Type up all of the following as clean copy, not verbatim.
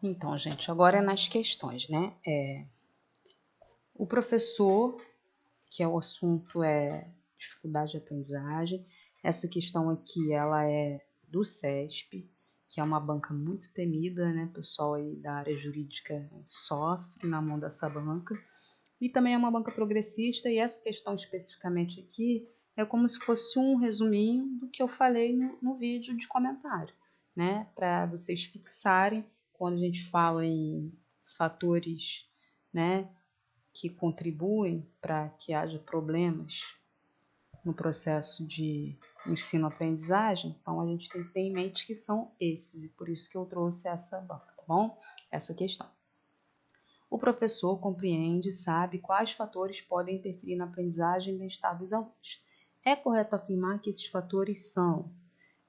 Então, gente, agora é nas questões, né? O professor, que é o assunto dificuldade de aprendizagem. Essa questão aqui, ela é do CESP, que é uma banca muito temida, né? O pessoal aí da área jurídica sofre na mão dessa banca. E também é uma banca progressista, e essa questão especificamente aqui é como se fosse um resuminho do que eu falei no vídeo de comentário, né? Para vocês fixarem quando a gente fala em fatores, né, que contribuem para que haja problemas no processo de ensino-aprendizagem. Então, a gente tem que ter em mente que são esses, e por isso que eu trouxe essa banca, tá bom? Essa questão. O professor compreende e sabe quais fatores podem interferir na aprendizagem e bem-estar dos alunos. É correto afirmar que esses fatores são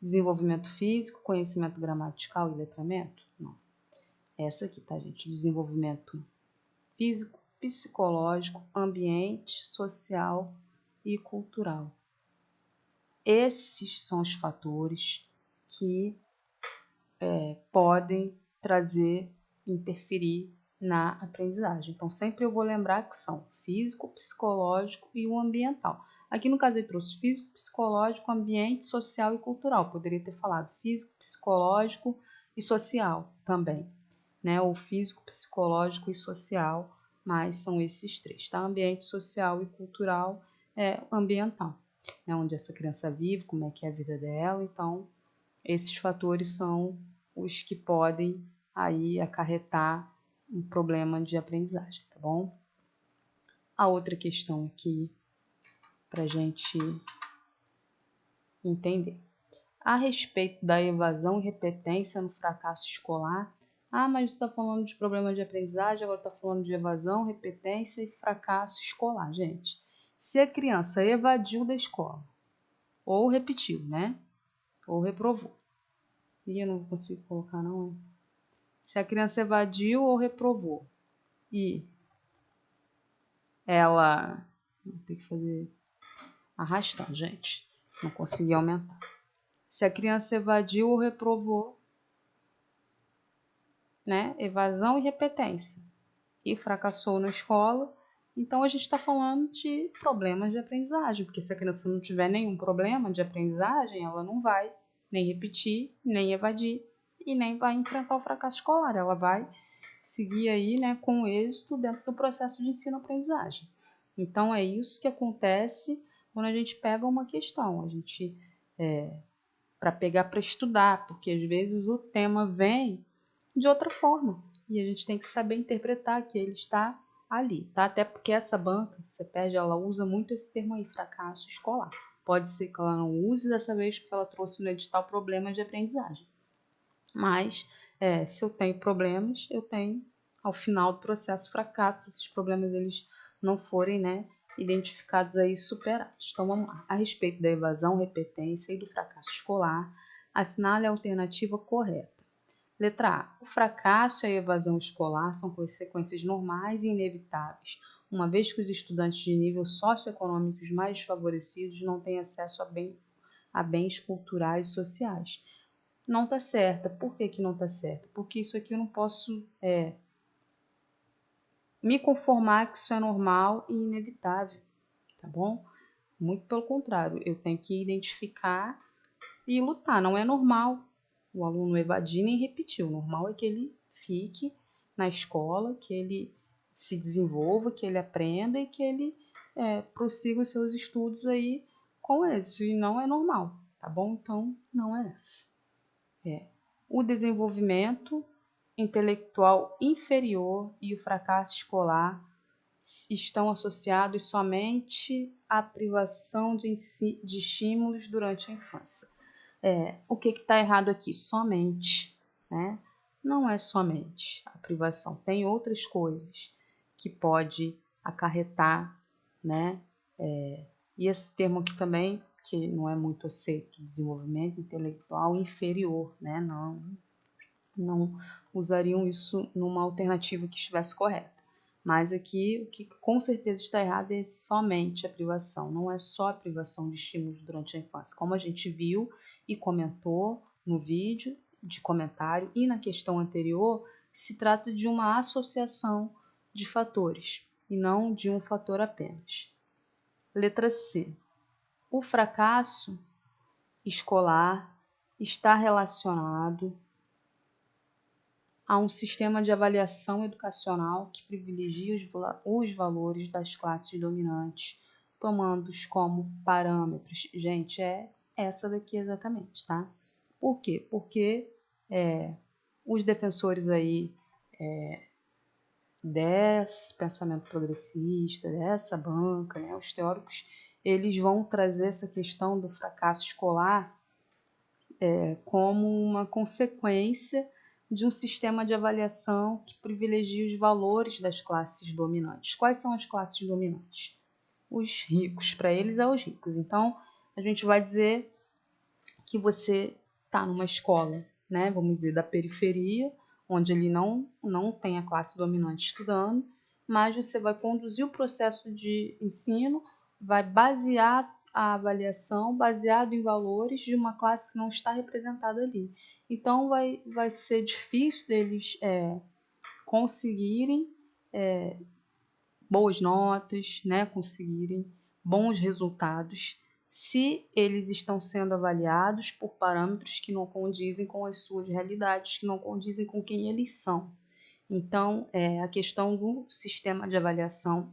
desenvolvimento físico, conhecimento gramatical e letramento? Não. Essa aqui, tá, gente? Desenvolvimento físico, psicológico, ambiente, social e cultural. Esses são os fatores que podem interferir na aprendizagem. Então, sempre eu vou lembrar que são físico, psicológico e o ambiental. Aqui no caso eu trouxe físico, psicológico, ambiente, social e cultural. Poderia ter falado físico, psicológico e social também, né? Ou físico, psicológico e social, mas são esses três, tá? Ambiente, social e cultural é ambiental, né? Onde essa criança vive, como é que é a vida dela. Então, esses fatores são os que podem aí acarretar um problema de aprendizagem, tá bom? A outra questão aqui para a gente entender. A respeito da evasão e repetência no fracasso escolar. Ah, mas você está falando de problema de aprendizagem, agora está falando de evasão, repetência e fracasso escolar, gente. Se a criança evadiu da escola, ou repetiu, né? Ou reprovou. E eu não consigo colocar, não. Se a criança evadiu ou reprovou e ela... Vou ter que fazer arrastando, gente. Não consegui aumentar. Se a criança evadiu ou reprovou, né? Evasão e repetência. E fracassou na escola, então a gente está falando de problemas de aprendizagem, porque se a criança não tiver nenhum problema de aprendizagem, ela não vai nem repetir, nem evadir e nem vai enfrentar o fracasso escolar. Ela vai seguir aí, né, com êxito dentro do processo de ensino-aprendizagem. Então é isso que acontece quando a gente pega uma questão, a gente para pegar para estudar, porque às vezes o tema vem de outra forma e a gente tem que saber interpretar que ele está ali, tá? Até porque essa banca, você perde, ela usa muito esse termo aí, fracasso escolar. Pode ser que ela não use dessa vez porque ela trouxe no edital problemas de aprendizagem. Mas se eu tenho problemas, eu tenho ao final do processo fracasso, se esses problemas eles não forem, né, identificados aí, superados. Então vamos lá. A respeito da evasão, repetência e do fracasso escolar, assinale a alternativa correta. Letra A. O fracasso e a evasão escolar são consequências normais e inevitáveis, uma vez que os estudantes de nível socioeconômicos mais desfavorecidos não têm acesso a bens culturais e sociais. Não está certa. Por que não está certa? Porque isso aqui eu não posso me conformar que isso é normal e inevitável, tá bom? Muito pelo contrário, eu tenho que identificar e lutar. Não é normal o aluno evadir nem repetir. O normal é que ele fique na escola, que ele se desenvolva, que ele aprenda e que ele prossiga os seus estudos aí com êxito. E não é normal, tá bom? Então, não é essa. O desenvolvimento intelectual inferior e o fracasso escolar estão associados somente à privação de estímulos durante a infância. O que está errado aqui? Somente, né? Não é somente a privação, tem outras coisas que pode acarretar, né? E esse termo aqui também, que não é muito aceito, desenvolvimento intelectual inferior, né? Não usariam isso numa alternativa que estivesse correta. Mas aqui, o que com certeza está errado é somente a privação, não é só a privação de estímulos durante a infância. Como a gente viu e comentou no vídeo de comentário e na questão anterior, se trata de uma associação de fatores e não de um fator apenas. Letra C. O fracasso escolar está relacionado a um sistema de avaliação educacional que privilegia os valores das classes dominantes, tomando-os como parâmetros. Gente, é essa daqui exatamente, tá? Por quê? Porque os defensores aí desse pensamento progressista, dessa banca, né, os teóricos, eles vão trazer essa questão do fracasso escolar como uma consequência de um sistema de avaliação que privilegia os valores das classes dominantes. Quais são as classes dominantes? Os ricos. Para eles é os ricos. Então, a gente vai dizer que você está numa escola, né, vamos dizer, da periferia, onde ele não tem a classe dominante estudando, mas você vai conduzir o processo de ensino, vai basear a avaliação baseado em valores de uma classe que não está representada ali. Então, vai ser difícil deles conseguirem boas notas, né, conseguirem bons resultados, se eles estão sendo avaliados por parâmetros que não condizem com as suas realidades, que não condizem com quem eles são. Então, a questão do sistema de avaliação,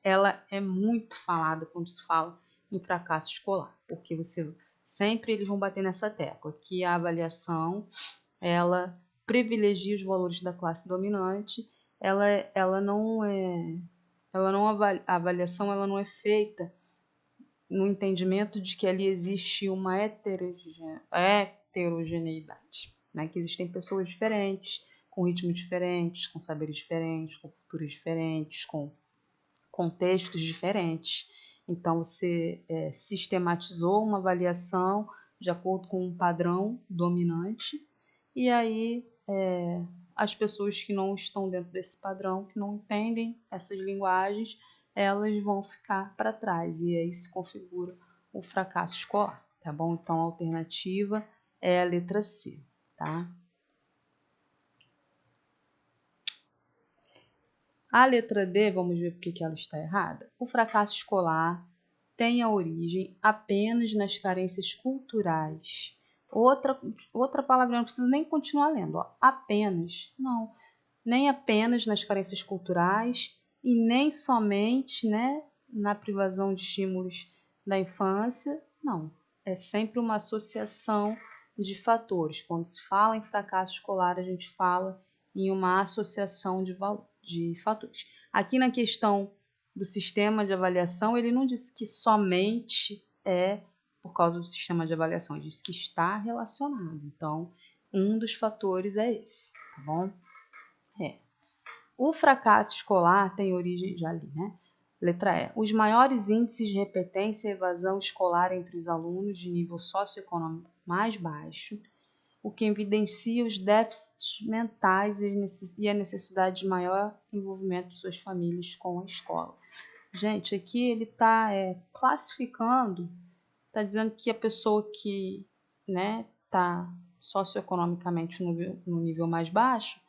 ela é muito falada quando se fala em fracasso escolar, porque sempre eles vão bater nessa tecla, que a avaliação, ela privilegia os valores da classe dominante, a avaliação ela não é feita no entendimento de que ali existe uma heterogeneidade, né? Que existem pessoas diferentes, com ritmos diferentes, com saberes diferentes, com culturas diferentes, com contextos diferentes. Então, você sistematizou uma avaliação de acordo com um padrão dominante, e aí as pessoas que não estão dentro desse padrão, que não entendem essas linguagens, elas vão ficar para trás, e aí se configura o fracasso escolar, tá bom? Então, a alternativa é a letra C, tá? A letra D, vamos ver por que ela está errada. O fracasso escolar tem a origem apenas nas carências culturais. Outra palavra, não preciso nem continuar lendo. Ó. Apenas. Não. Nem apenas nas carências culturais e nem somente, né, na privação de estímulos da infância. Não. É sempre uma associação de fatores. Quando se fala em fracasso escolar, a gente fala em uma associação de fatores. Aqui na questão do sistema de avaliação, ele não disse que somente é por causa do sistema de avaliação, ele disse que está relacionado. Então, um dos fatores é esse, tá bom? O fracasso escolar tem origem, já li, né? Letra E. Os maiores índices de repetência e evasão escolar entre os alunos de nível socioeconômico mais baixo, o que evidencia os déficits mentais e a necessidade de maior envolvimento de suas famílias com a escola. Gente, aqui ele está classificando, está dizendo que a pessoa que está socioeconomicamente no nível mais baixo,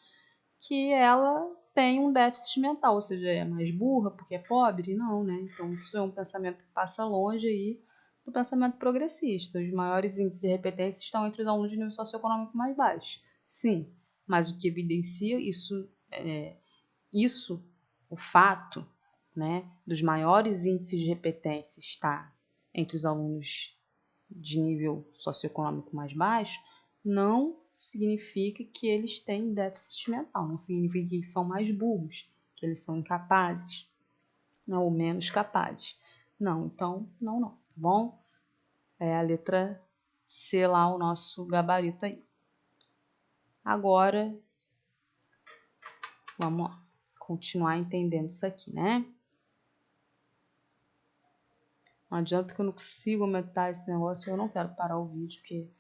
que ela tem um déficit mental, ou seja, é mais burra porque é pobre? Não, né? Então isso é um pensamento que passa longe aí do pensamento progressista. Os maiores índices de repetência estão entre os alunos de nível socioeconômico mais baixo. Sim, mas o que evidencia o fato, né, dos maiores índices de repetência estar entre os alunos de nível socioeconômico mais baixo, não significa que eles têm déficit mental, não significa que eles são mais burros, que eles são incapazes, ou menos capazes. Não, então, não, tá bom? É a letra C lá, o nosso gabarito aí. Agora, vamos lá, continuar entendendo isso aqui, né? Não adianta que eu não consigo aumentar esse negócio, eu não quero parar o vídeo, porque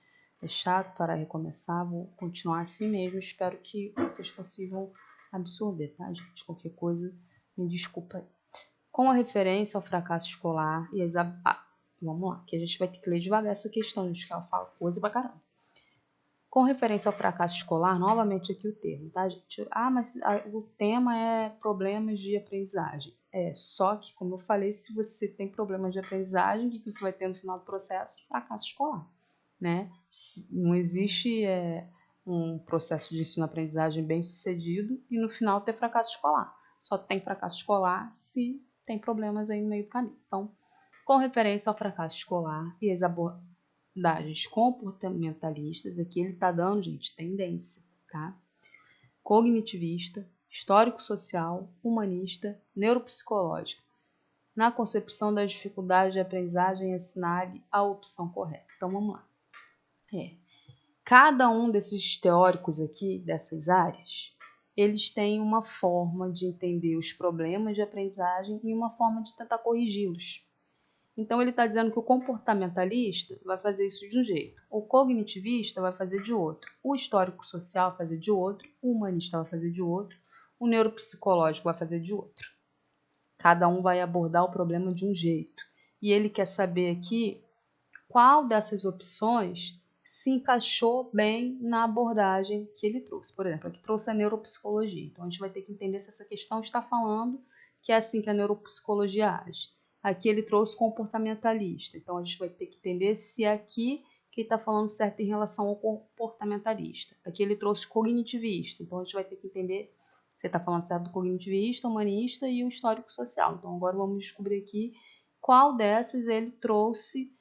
é chato para recomeçar, vou continuar assim mesmo, espero que vocês consigam absorver, tá, gente? Qualquer coisa, me desculpa aí. Com a referência ao fracasso escolar e as... vamos lá, que a gente vai ter que ler devagar essa questão, gente, que ela fala coisa pra caramba. Com referência ao fracasso escolar, novamente aqui o termo, tá, gente? Mas o tema é problemas de aprendizagem. Só que, como eu falei, se você tem problemas de aprendizagem, o que você vai ter no final do processo? Fracasso escolar, né? Não existe um processo de ensino-aprendizagem bem sucedido e no final ter fracasso escolar. Só tem fracasso escolar se tem problemas aí no meio do caminho. Então, com referência ao fracasso escolar e as abordagens comportamentalistas, aqui ele está dando, gente, tendência, tá? Cognitivista, histórico-social, humanista, neuropsicológico. Na concepção das dificuldades de aprendizagem, assinale a opção correta. Então, vamos lá. Cada um desses teóricos aqui, dessas áreas, eles têm uma forma de entender os problemas de aprendizagem e uma forma de tentar corrigi-los. Então, ele está dizendo que o comportamentalista vai fazer isso de um jeito, o cognitivista vai fazer de outro, o histórico-social vai fazer de outro, o humanista vai fazer de outro, o neuropsicológico vai fazer de outro. Cada um vai abordar o problema de um jeito. E ele quer saber aqui qual dessas opções se encaixou bem na abordagem que ele trouxe. Por exemplo, aqui trouxe a neuropsicologia. Então, a gente vai ter que entender se essa questão está falando que é assim que a neuropsicologia age. Aqui ele trouxe comportamentalista. Então, a gente vai ter que entender se é aqui que ele está falando certo em relação ao comportamentalista. Aqui ele trouxe cognitivista. Então, a gente vai ter que entender se ele está falando certo do cognitivista, humanista e o histórico-social. Então, agora vamos descobrir aqui qual dessas ele trouxe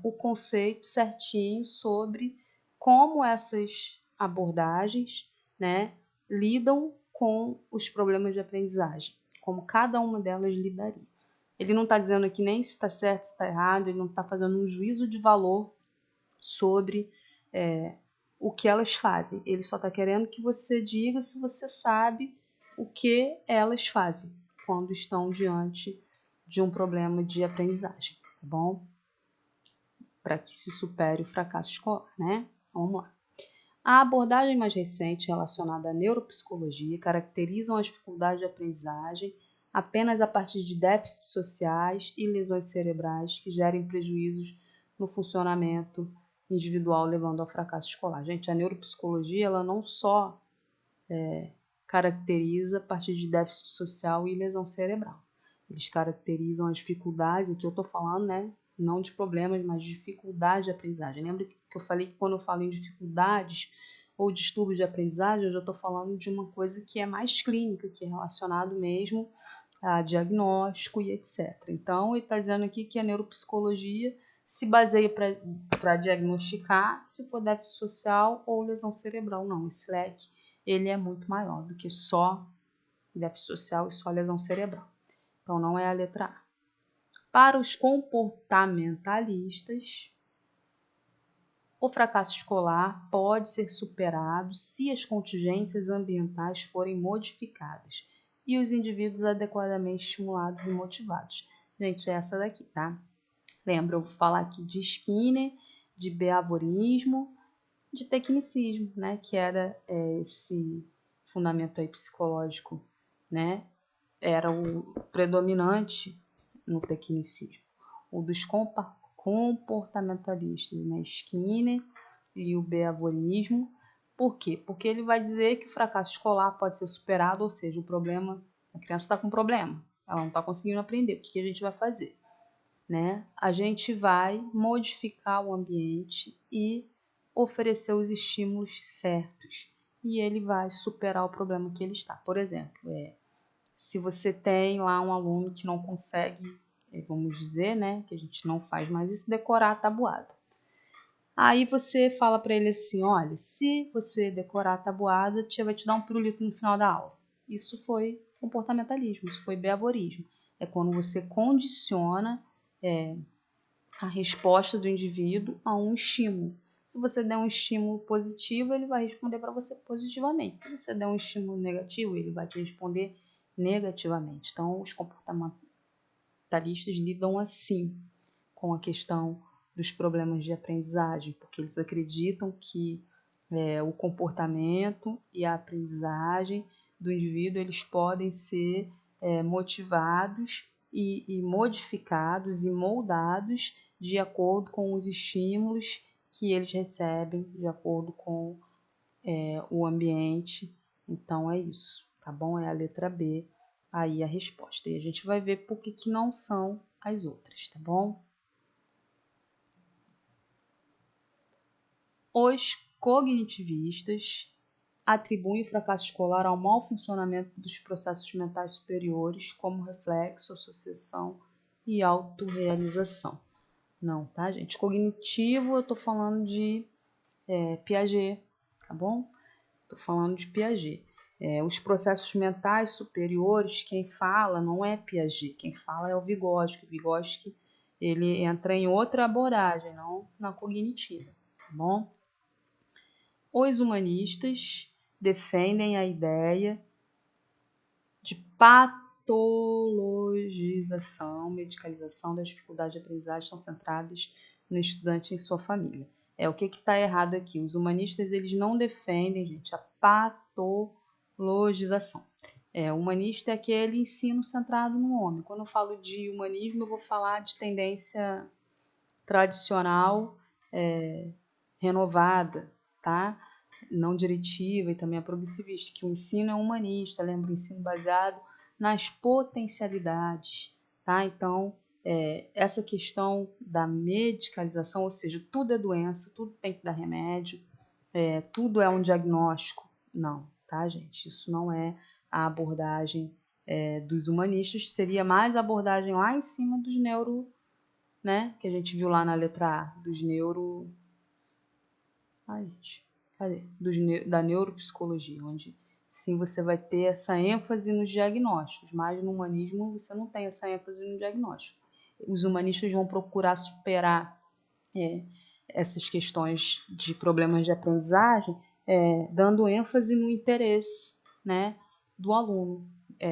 o conceito certinho sobre como essas abordagens, né, lidam com os problemas de aprendizagem, como cada uma delas lidaria. Ele não está dizendo aqui nem se está certo, se está errado, ele não está fazendo um juízo de valor sobre o que elas fazem. Ele só está querendo que você diga se você sabe o que elas fazem quando estão diante de um problema de aprendizagem, tá bom? Para que se supere o fracasso escolar, né? Vamos lá. A abordagem mais recente relacionada à neuropsicologia caracterizam as dificuldades de aprendizagem apenas a partir de déficits sociais e lesões cerebrais que gerem prejuízos no funcionamento individual, levando ao fracasso escolar. Gente, a neuropsicologia ela não só caracteriza a partir de déficit social e lesão cerebral. Eles caracterizam as dificuldades, aqui eu estou falando, né? Não de problemas, mas de dificuldade de aprendizagem. Lembra que eu falei que quando eu falo em dificuldades ou distúrbios de aprendizagem, eu já estou falando de uma coisa que é mais clínica, que é relacionado mesmo a diagnóstico e etc. Então, ele está dizendo aqui que a neuropsicologia se baseia para diagnosticar se for déficit social ou lesão cerebral. Não, esse leque ele é muito maior do que só déficit social e só lesão cerebral. Então, não é a letra A. Para os comportamentalistas, o fracasso escolar pode ser superado se as contingências ambientais forem modificadas e os indivíduos adequadamente estimulados e motivados. Gente, é essa daqui, tá? Lembra, eu vou falar aqui de Skinner, de behaviorismo, de tecnicismo, né? Que era esse fundamento aí psicológico, né? Era o predominante no tecnicismo. O dos comportamentalistas, né? Skinner e o behaviorismo. Por quê? Porque ele vai dizer que o fracasso escolar pode ser superado, ou seja, o problema, a criança está com um problema, ela não está conseguindo aprender. O que a gente vai fazer? Né? A gente vai modificar o ambiente e oferecer os estímulos certos. E ele vai superar o problema que ele está. Por exemplo, se você tem lá um aluno que não consegue, vamos dizer, né, que a gente não faz mais isso, decorar a tabuada. Aí você fala para ele assim, olha, se você decorar a tabuada, a tia vai te dar um pirulito no final da aula. Isso foi comportamentalismo, isso foi behaviorismo. É quando você condiciona a resposta do indivíduo a um estímulo. Se você der um estímulo positivo, ele vai responder para você positivamente. Se você der um estímulo negativo, ele vai te responder negativamente. Então, os comportamentalistas lidam assim com a questão dos problemas de aprendizagem, porque eles acreditam que o comportamento e a aprendizagem do indivíduo eles podem ser motivados e modificados e moldados de acordo com os estímulos que eles recebem de acordo com o ambiente. Então é isso, tá bom? É a letra B aí a resposta. E a gente vai ver por que não são as outras, tá bom? Os cognitivistas atribuem o fracasso escolar ao mau funcionamento dos processos mentais superiores, como reflexo, associação e autorrealização. Não, tá, gente? Cognitivo, eu tô falando de Piaget, tá bom? Tô falando de Piaget. Os processos mentais superiores, quem fala não é Piaget, quem fala é o Vygotsky. O Vygotsky, ele entra em outra abordagem, não na cognitiva, tá bom? Os humanistas defendem a ideia de patologização, medicalização das dificuldades de aprendizagem estão centradas no estudante e em sua família. O que está errado aqui? Os humanistas eles não defendem, gente, a patologização. O humanista é aquele ensino centrado no homem. Quando eu falo de humanismo, eu vou falar de tendência tradicional renovada, tá? Não diretiva e também a progressivista, que o ensino é humanista, lembra o ensino baseado nas potencialidades, tá? Então, essa questão da medicalização, ou seja, tudo é doença, tudo tem que dar remédio, tudo é um diagnóstico, não, tá, gente? Isso não é a abordagem dos humanistas, seria mais a abordagem lá em cima dos neuro, né? Que a gente viu lá na letra A, dos neuro... Ai, gente, cadê? Da neuropsicologia, onde sim você vai ter essa ênfase nos diagnósticos, mas no humanismo você não tem essa ênfase no diagnóstico. Os humanistas vão procurar superar essas questões de problemas de aprendizagem, dando ênfase no interesse, né, do aluno,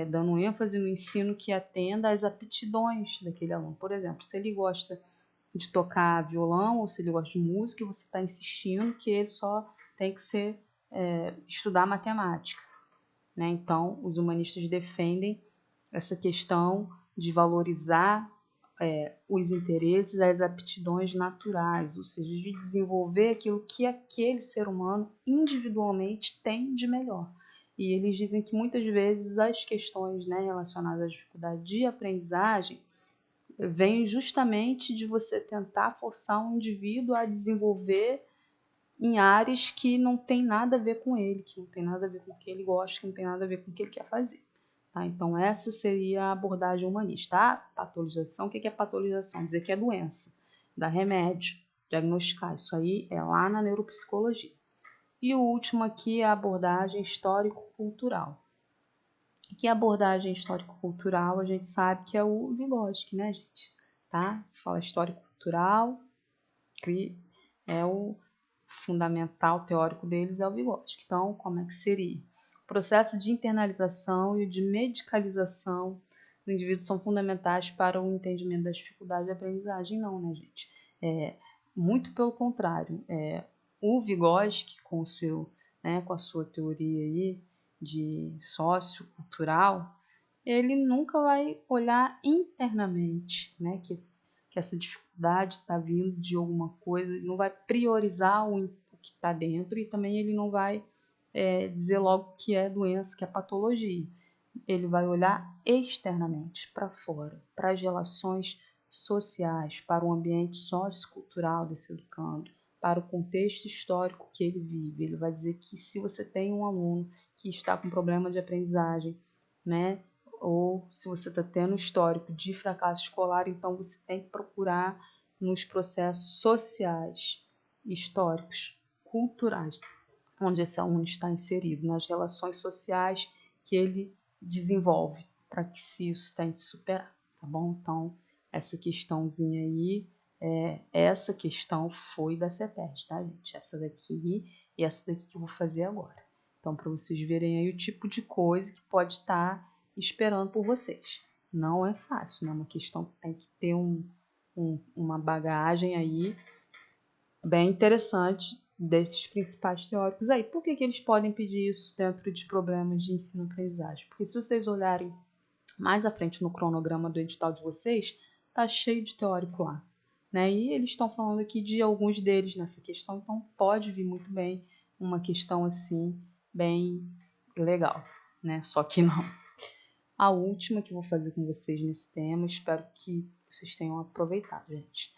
dando ênfase no ensino que atenda às aptidões daquele aluno. Por exemplo, se ele gosta de tocar violão ou se ele gosta de música, você está insistindo que ele só tem que estudar matemática, né? Então, os humanistas defendem essa questão de valorizar os interesses, as aptidões naturais, ou seja, de desenvolver aquilo que aquele ser humano individualmente tem de melhor. E eles dizem que muitas vezes as questões, né, relacionadas à dificuldade de aprendizagem vem justamente de você tentar forçar um indivíduo a desenvolver em áreas que não tem nada a ver com ele, que não tem nada a ver com o que ele gosta, que não tem nada a ver com o que ele quer fazer. Tá? Então, essa seria a abordagem humanista. A patologização, o que é patologização? Dizer que é doença, dar remédio, diagnosticar. Isso aí é lá na neuropsicologia. E o último aqui é a abordagem histórico-cultural. Que a abordagem histórico-cultural a gente sabe que é o Vygotsky, né, gente? Tá? Fala histórico-cultural, que é o fundamental teórico deles é o Vygotsky. Então, como é que seria? O processo de internalização e o de medicalização do indivíduo são fundamentais para o entendimento das dificuldades de aprendizagem, não, né, gente? Muito pelo contrário. O Vygotsky, com a sua teoria aí, de sociocultural, ele nunca vai olhar internamente, né, que essa dificuldade está vindo de alguma coisa, ele não vai priorizar o que está dentro e também ele não vai dizer logo que é doença, que é patologia. Ele vai olhar externamente, para fora, para as relações sociais, para o ambiente sociocultural desse educando, para o contexto histórico que ele vive. Ele vai dizer que se você tem um aluno que está com problema de aprendizagem, né, ou se você está tendo um histórico de fracasso escolar, então você tem que procurar nos processos sociais, históricos, culturais, onde esse aluno está inserido, nas relações sociais que ele desenvolve, para que se isso tente superar, tá bom? Então, essa questãozinha aí, essa questão foi da CEPERJ, tá, gente? Essa daqui e essa daqui que eu vou fazer agora. Então, para vocês verem aí o tipo de coisa que pode estar esperando por vocês. Não é fácil, né? Uma questão que tem que ter uma bagagem aí bem interessante desses principais teóricos aí. Por que eles podem pedir isso dentro de problemas de ensino-aprendizagem? Porque se vocês olharem mais à frente no cronograma do edital de vocês, tá cheio de teórico lá. né? E eles estão falando aqui de alguns deles nessa questão, então pode vir muito bem uma questão assim, bem legal, né? Só que não. A última que eu vou fazer com vocês nesse tema, espero que vocês tenham aproveitado, gente.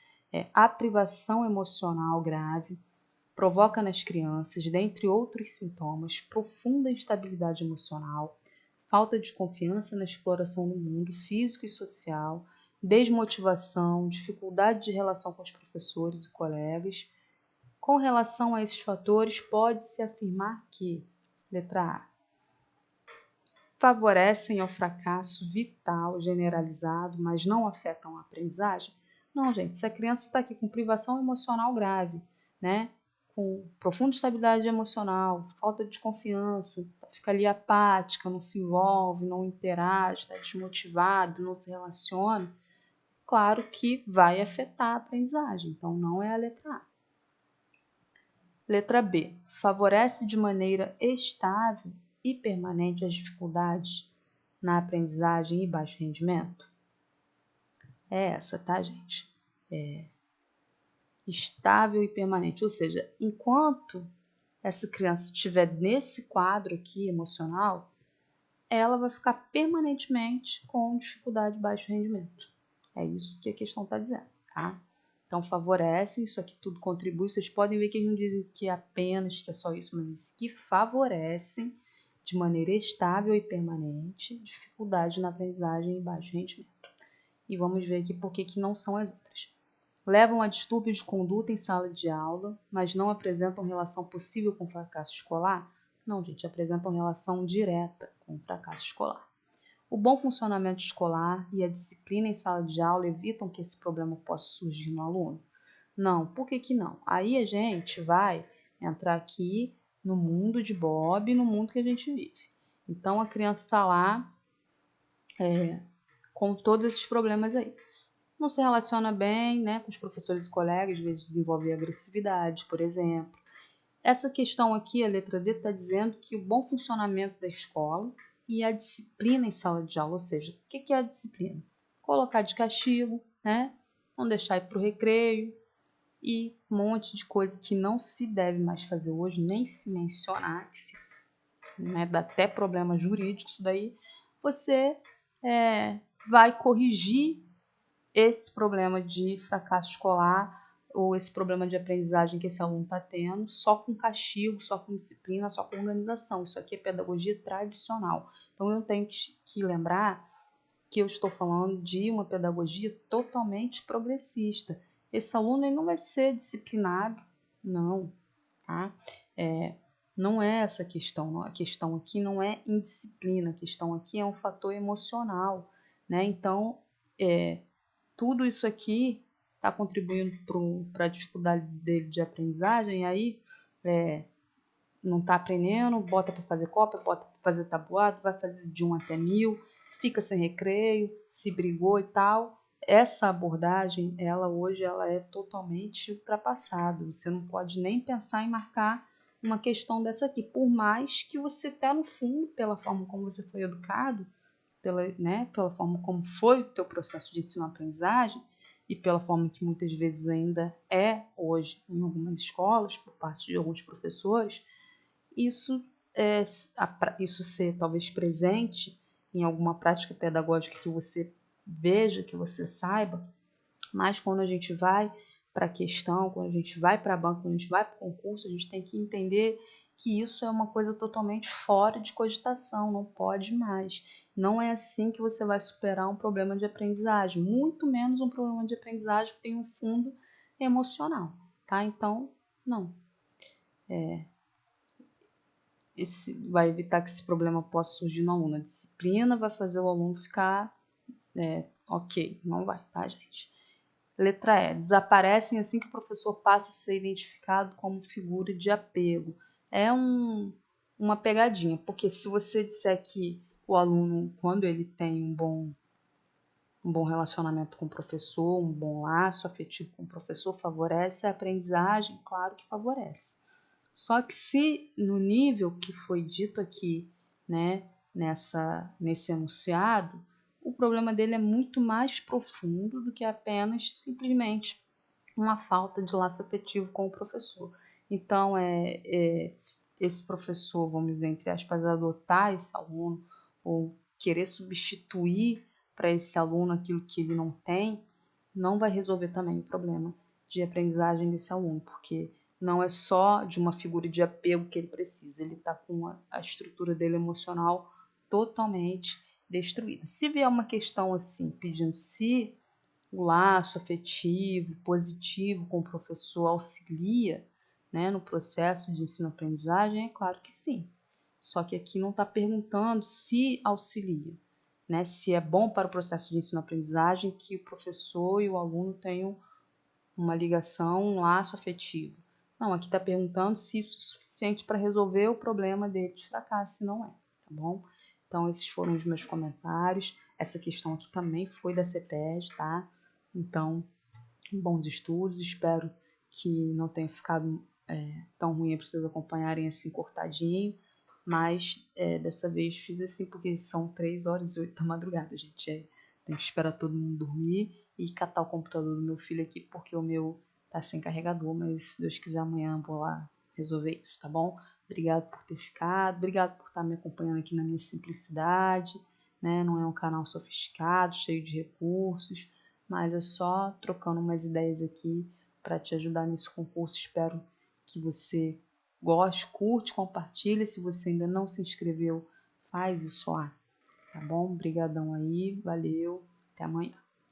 A privação emocional grave provoca nas crianças, dentre outros sintomas, profunda instabilidade emocional, falta de confiança na exploração do mundo físico e social, desmotivação, dificuldade de relação com os professores e colegas. Com relação a esses fatores, pode-se afirmar que, letra A, favorecem ao fracasso vital generalizado, mas não afetam a aprendizagem? Não, gente, se a criança está aqui com privação emocional grave, né? Com profunda instabilidade emocional, falta de confiança, fica ali apática, não se envolve, não interage, está desmotivado, não se relaciona, claro que vai afetar a aprendizagem. Então, não é a letra A. Letra B. Favorece de maneira estável e permanente as dificuldades na aprendizagem e baixo rendimento? É essa, tá, gente? Estável e permanente. Ou seja, enquanto essa criança estiver nesse quadro aqui emocional, ela vai ficar permanentemente com dificuldade de baixo rendimento. É isso que a questão está dizendo, tá? Então, favorecem, isso aqui tudo contribui. Vocês podem ver que eles não dizem que é apenas, que é só isso, mas diz que favorecem de maneira estável e permanente dificuldade na aprendizagem e baixo rendimento. E vamos ver aqui por que não são as outras. Levam a distúrbios de conduta em sala de aula, mas não apresentam relação possível com o fracasso escolar? Não, gente, apresentam relação direta com o fracasso escolar. O bom funcionamento escolar e a disciplina em sala de aula evitam que esse problema possa surgir no aluno? Não, por que não? Aí a gente vai entrar aqui no mundo de Bob, no mundo que a gente vive. Então a criança está lá com todos esses problemas aí. Não se relaciona bem, né, com os professores e colegas, às vezes desenvolve agressividade, por exemplo. Essa questão aqui, a letra D, está dizendo que o bom funcionamento da escola e a disciplina em sala de aula, ou seja, o que é a disciplina? Colocar de castigo, né? Não deixar ir para o recreio e um monte de coisa que não se deve mais fazer hoje, nem se mencionar, que se, né, dá até problema jurídico isso daí. Você vai corrigir esse problema de fracasso escolar ou esse problema de aprendizagem que esse aluno está tendo, só com castigo, só com disciplina, só com organização. Isso aqui é pedagogia tradicional. Então, eu tenho que lembrar que eu estou falando de uma pedagogia totalmente progressista. Esse aluno ele não vai ser disciplinado, não, tá? Não é essa a questão. Não. A questão aqui não é indisciplina, a questão aqui é um fator emocional, né? Então, tudo isso aqui está contribuindo para a dificuldade dele de aprendizagem, e aí não está aprendendo, bota para fazer cópia, bota para fazer tabuado, vai fazer de 1 até 1000, fica sem recreio, se brigou e tal. Essa abordagem, hoje ela é totalmente ultrapassada. Você não pode nem pensar em marcar uma questão dessa aqui, por mais que você até no fundo, pela forma como você foi educado, pela forma como foi o teu processo de ensino-aprendizagem e pela forma que muitas vezes ainda é hoje em algumas escolas, por parte de alguns professores, isso ser talvez presente em alguma prática pedagógica que você veja, que você saiba, mas quando a gente vai para a questão, quando a gente vai para a banca, quando a gente vai para o concurso, a gente tem que entender que isso é uma coisa totalmente fora de cogitação, não pode mais. Não é assim que você vai superar um problema de aprendizagem, muito menos um problema de aprendizagem que tem um fundo emocional, tá? Então, não. Vai evitar que esse problema possa surgir no aluno. A disciplina vai fazer o aluno ficar ok, não vai, tá, gente? Letra E. Desaparecem assim que o professor passa a ser identificado como figura de apego. É uma pegadinha, porque se você disser que o aluno, quando ele tem um bom relacionamento com o professor, um bom laço afetivo com o professor, favorece a aprendizagem, claro que favorece. Só que se no nível que foi dito aqui, né, nesse enunciado, o problema dele é muito mais profundo do que apenas simplesmente uma falta de laço afetivo com o professor. Então, esse professor, vamos dizer, entre aspas, adotar esse aluno ou querer substituir para esse aluno aquilo que ele não tem, não vai resolver também o problema de aprendizagem desse aluno, porque não é só de uma figura de apego que ele precisa, ele está com a estrutura dele emocional totalmente destruída. Se vier uma questão assim, pedindo se o laço afetivo, positivo com o professor auxilia, né, no processo de ensino-aprendizagem, é claro que sim. Só que aqui não está perguntando se auxilia, né, se é bom para o processo de ensino-aprendizagem que o professor e o aluno tenham uma ligação, um laço afetivo. Não, aqui está perguntando se isso é suficiente para resolver o problema dele de fracasso, se não é, tá bom? Então, esses foram os meus comentários. Essa questão aqui também foi da CEPES, tá? Então, bons estudos. Espero que não tenha ficado tão ruim para vocês acompanharem assim cortadinho. Mas dessa vez fiz assim porque são 3h08 da madrugada, gente. Tem que esperar todo mundo dormir e catar o computador do meu filho aqui porque o meu tá sem carregador, mas se Deus quiser amanhã vou lá resolver isso, tá bom? Obrigado por ter ficado, obrigado por estar me acompanhando aqui na minha simplicidade, né? Não é um canal sofisticado, cheio de recursos, mas é só trocando umas ideias aqui para te ajudar nesse concurso. Espero que você goste, curte, compartilha. Se você ainda não se inscreveu, faz isso lá, tá bom? Obrigadão aí, valeu, até amanhã.